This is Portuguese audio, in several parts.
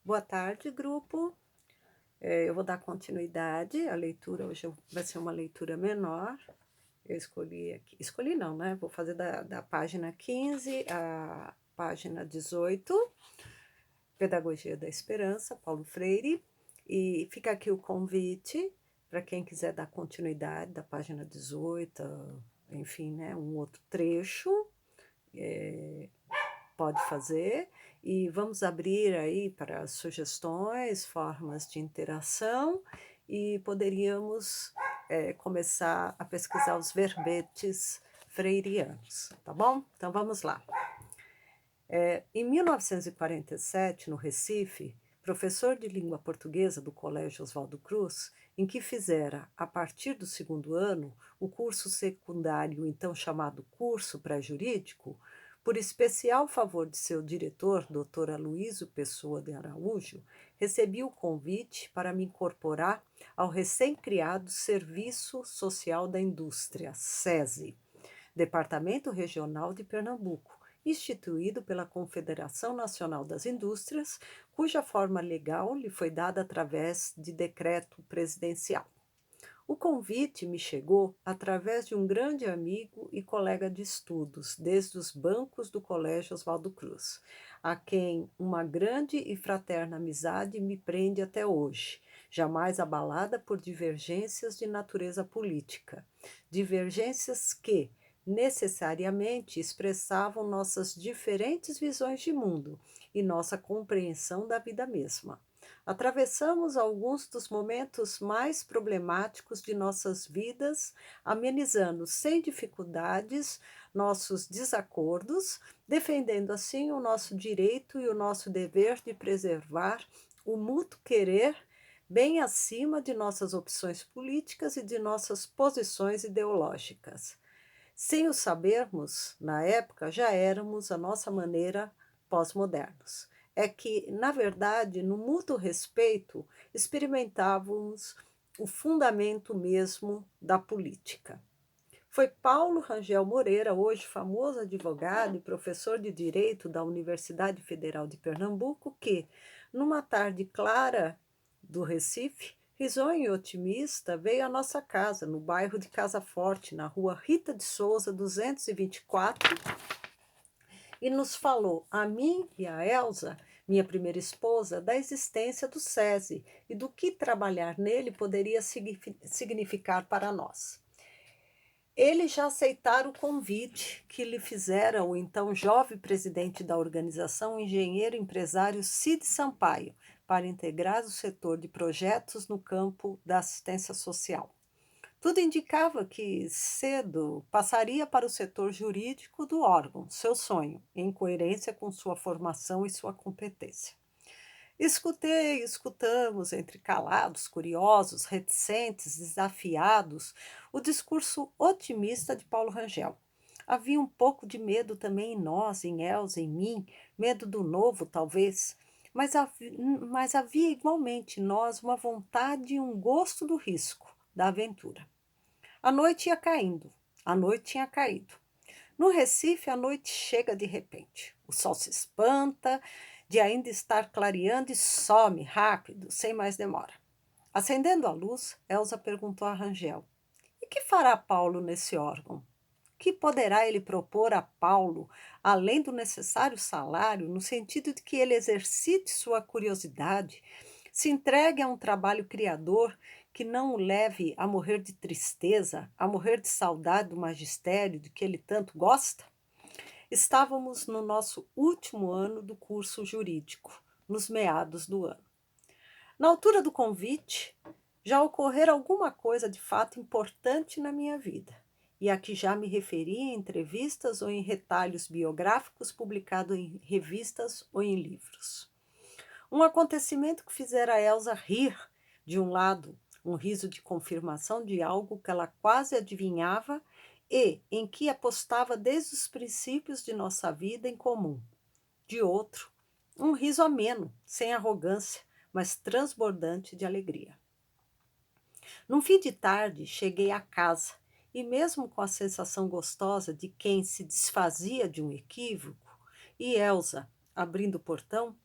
Boa tarde, grupo. Eu vou dar continuidade. A leitura hoje vai ser uma leitura menor. Eu escolhi aqui. Escolhi não, né? Vou fazer da página 15 à página 18. Pedagogia da Esperança, Paulo Freire. E fica aqui o convite para quem quiser dar continuidade da página 18, enfim, né? Um outro trecho. Pode fazer, e vamos abrir aí para sugestões, formas de interação, e poderíamos começar a pesquisar os verbetes freirianos, tá bom? Então vamos lá. Em 1947, no Recife, professor de língua portuguesa do Colégio Oswaldo Cruz, em que fizera, a partir do segundo ano, o curso secundário, então chamado curso pré-jurídico, por especial favor de seu diretor, Dr. Aloísio Pessoa de Araújo, recebi o convite para me incorporar ao recém-criado Serviço Social da Indústria, SESI, Departamento Regional de Pernambuco, instituído pela Confederação Nacional das Indústrias, cuja forma legal lhe foi dada através de decreto presidencial. O convite me chegou através de um grande amigo e colega de estudos, desde os bancos do Colégio Oswaldo Cruz, a quem uma grande e fraterna amizade me prende até hoje, jamais abalada por divergências de natureza política. Divergências que, necessariamente, expressavam nossas diferentes visões de mundo e nossa compreensão da vida mesma. Atravessamos alguns dos momentos mais problemáticos de nossas vidas, amenizando sem dificuldades nossos desacordos, defendendo assim o nosso direito e o nosso dever de preservar o mútuo querer bem acima de nossas opções políticas e de nossas posições ideológicas. Sem o sabermos, na época já éramos, à nossa maneira, pós-modernos. É que, na verdade, no mútuo respeito, experimentávamos o fundamento mesmo da política. Foi Paulo Rangel Moreira, hoje famoso advogado e professor de Direito da Universidade Federal de Pernambuco, que, numa tarde clara do Recife, risonho e otimista, veio à nossa casa, no bairro de Casa Forte, na rua Rita de Souza, 224, e nos falou, a mim e a Elsa, minha primeira esposa, da existência do SESI e do que trabalhar nele poderia significar para nós. Ele já aceitara o convite que lhe fizera o então jovem presidente da organização, o engenheiro empresário Cid Sampaio, para integrar o setor de projetos no campo da assistência social. Tudo indicava que cedo passaria para o setor jurídico do órgão, seu sonho, em coerência com sua formação e sua competência. Escutamos, entre calados, curiosos, reticentes, desafiados, o discurso otimista de Paulo Rangel. Havia um pouco de medo também em nós, em Elza, em mim, medo do novo, talvez, mas havia igualmente em nós uma vontade e um gosto do risco, da aventura. A noite ia caindo, a noite tinha caído. No Recife, a noite chega de repente. O sol se espanta de ainda estar clareando e some rápido, sem mais demora. Acendendo a luz, Elsa perguntou a Rangel: E que fará Paulo nesse órgão? Que poderá ele propor a Paulo, além do necessário salário, no sentido de que ele exercite sua curiosidade, se entregue a um trabalho criador que não o leve a morrer de tristeza, a morrer de saudade do magistério de que ele tanto gosta? Estávamos no nosso último ano do curso jurídico, nos meados do ano. Na altura do convite, já ocorrera alguma coisa de fato importante na minha vida, e a que já me referi em entrevistas ou em retalhos biográficos publicados em revistas ou em livros. Um acontecimento que fizera a Elsa rir, de um lado, um riso de confirmação de algo que ela quase adivinhava e em que apostava desde os princípios de nossa vida em comum. De outro, um riso ameno, sem arrogância, mas transbordante de alegria. Num fim de tarde, cheguei à casa e, mesmo com a sensação gostosa de quem se desfazia de um equívoco, e Elsa, abrindo o portão,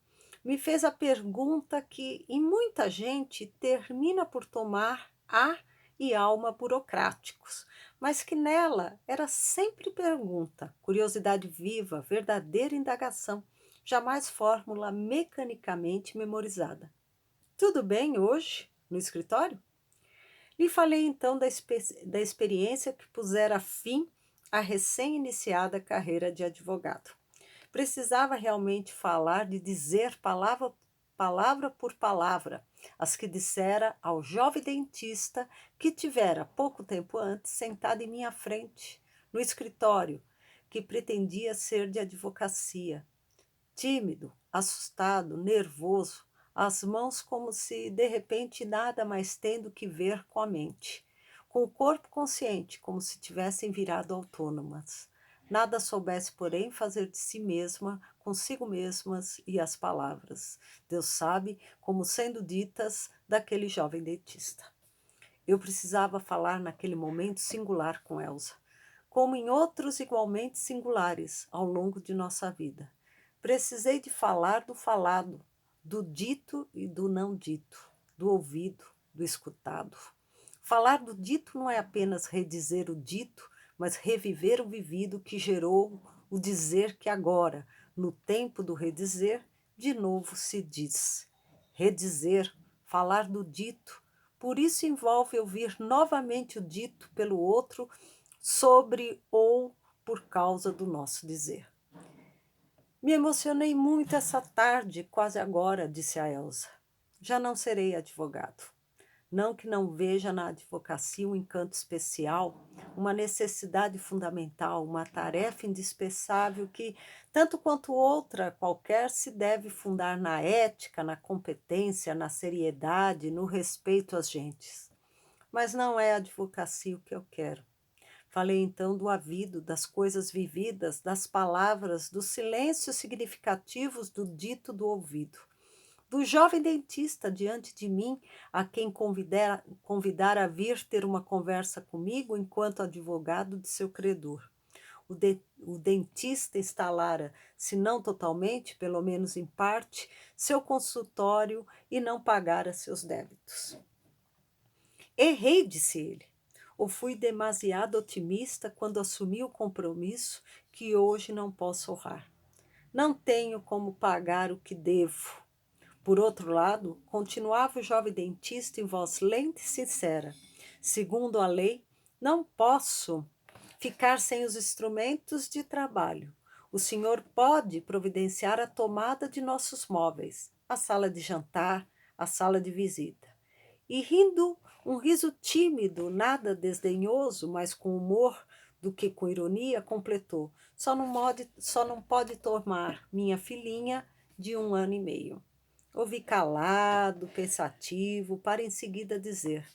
me fez a pergunta que em muita gente termina por tomar ar e alma burocráticos, mas que nela era sempre pergunta, curiosidade viva, verdadeira indagação, jamais fórmula mecanicamente memorizada. Tudo bem hoje, no escritório? Lhe falei então da experiência que pusera fim à recém-iniciada carreira de advogado. Precisava realmente falar de dizer palavra por palavra as que dissera ao jovem dentista que tivera pouco tempo antes sentado em minha frente, no escritório, que pretendia ser de advocacia. Tímido, assustado, nervoso, as mãos como se de repente nada mais tendo que ver com a mente, com o corpo consciente como se tivessem virado autônomas. Nada soubesse, porém, fazer de si mesma, consigo mesmas e as palavras. Deus sabe como sendo ditas daquele jovem dentista. Eu precisava falar naquele momento singular com Elsa, como em outros igualmente singulares ao longo de nossa vida. Precisei de falar do falado, do dito e do não dito, do ouvido, do escutado. Falar do dito não é apenas redizer o dito, mas reviver o vivido que gerou o dizer que agora, no tempo do redizer, de novo se diz. Redizer, falar do dito, por isso envolve ouvir novamente o dito pelo outro sobre ou por causa do nosso dizer. Me emocionei muito essa tarde, quase agora, disse a Elsa. Já não serei advogado. Não que não veja na advocacia um encanto especial, uma necessidade fundamental, uma tarefa indispensável que, tanto quanto outra qualquer, se deve fundar na ética, na competência, na seriedade, no respeito às gentes. Mas não é a advocacia o que eu quero. Falei então do havido, das coisas vividas, das palavras, dos silêncios significativos do dito do ouvido. Do jovem dentista diante de mim, a quem convidar a vir ter uma conversa comigo enquanto advogado de seu credor. O dentista instalara, se não totalmente, pelo menos em parte, seu consultório e não pagara seus débitos. Errei, disse ele. Ou fui demasiado otimista quando assumi o compromisso que hoje não posso honrar. Não tenho como pagar o que devo. Por outro lado, continuava o jovem dentista em voz lenta e sincera. Segundo a lei, não posso ficar sem os instrumentos de trabalho. O senhor pode providenciar a tomada de nossos móveis, a sala de jantar, a sala de visita. E rindo, um riso tímido, nada desdenhoso, mas com humor do que com ironia, completou. Só não pode tomar minha filhinha de 1 ano e meio. Ouvi calado, pensativo, para em seguida dizer: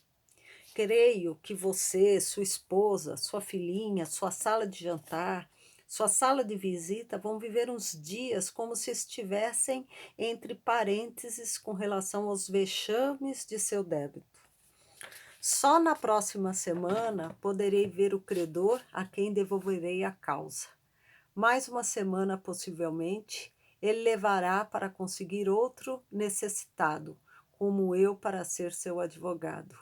creio que você, sua esposa, sua filhinha, sua sala de jantar, sua sala de visita vão viver uns dias como se estivessem entre parênteses com relação aos vexames de seu débito. Só na próxima semana poderei ver o credor a quem devolverei a causa. Mais uma semana, possivelmente, ele levará para conseguir outro necessitado, como eu para ser seu advogado.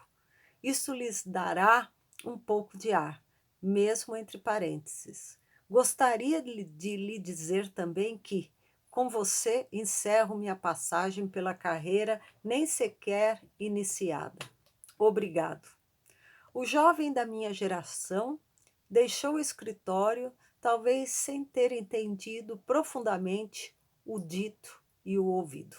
Isso lhes dará um pouco de ar, mesmo entre parênteses. Gostaria de lhe dizer também que, com você, encerro minha passagem pela carreira nem sequer iniciada. Obrigado. O jovem da minha geração deixou o escritório, talvez sem ter entendido profundamente o dito e o ouvido.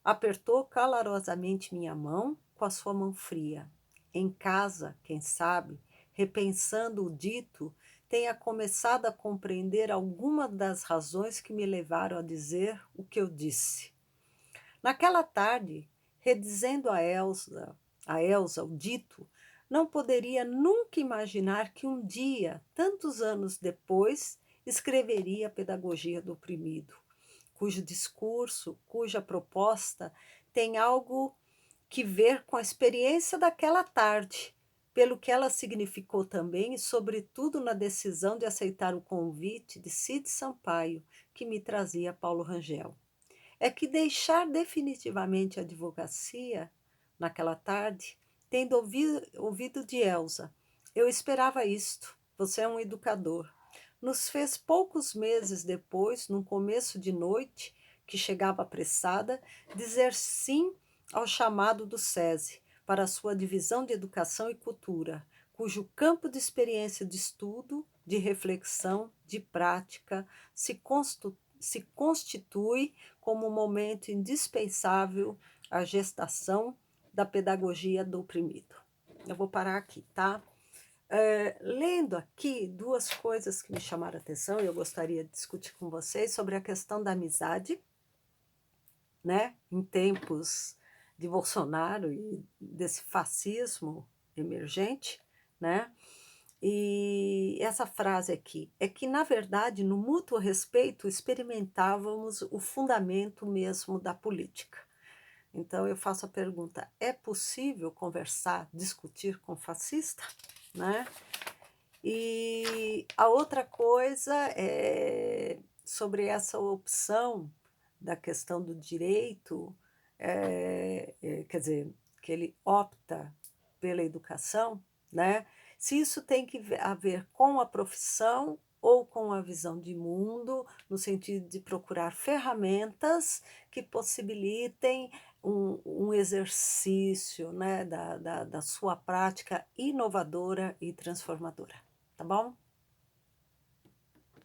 Apertou calorosamente minha mão com a sua mão fria. Em casa, quem sabe, repensando o dito, tenha começado a compreender alguma das razões que me levaram a dizer o que eu disse. Naquela tarde, redizendo a Elsa o dito, não poderia nunca imaginar que um dia, tantos anos depois, escreveria a Pedagogia do Oprimido, cujo discurso, cuja proposta tem algo que ver com a experiência daquela tarde, pelo que ela significou também e, sobretudo, na decisão de aceitar o convite de Cid Sampaio, que me trazia Paulo Rangel. é que deixar definitivamente a advocacia, naquela tarde, tendo ouvido de Elsa: "Eu esperava isto, você é um educador", nos fez poucos meses depois, num começo de noite, que chegava apressada, dizer sim ao chamado do SESI para a sua divisão de Educação e Cultura, cujo campo de experiência de estudo, de reflexão, de prática se constitui como um momento indispensável à gestação da pedagogia do oprimido. Eu vou parar aqui, tá? Lendo aqui 2 coisas que me chamaram a atenção e eu gostaria de discutir com vocês sobre a questão da amizade, né, em tempos de Bolsonaro e desse fascismo emergente, né. E essa frase aqui, é que na verdade no mútuo respeito experimentávamos o fundamento mesmo da política. Então eu faço a pergunta: é possível conversar, discutir com fascista? Né. E a outra coisa é sobre essa opção da questão do direito, quer dizer, que ele opta pela educação, né, se isso tem que a ver com a profissão ou com a visão de mundo, no sentido de procurar ferramentas que possibilitem um exercício, né, da sua prática inovadora e transformadora. Tá bom?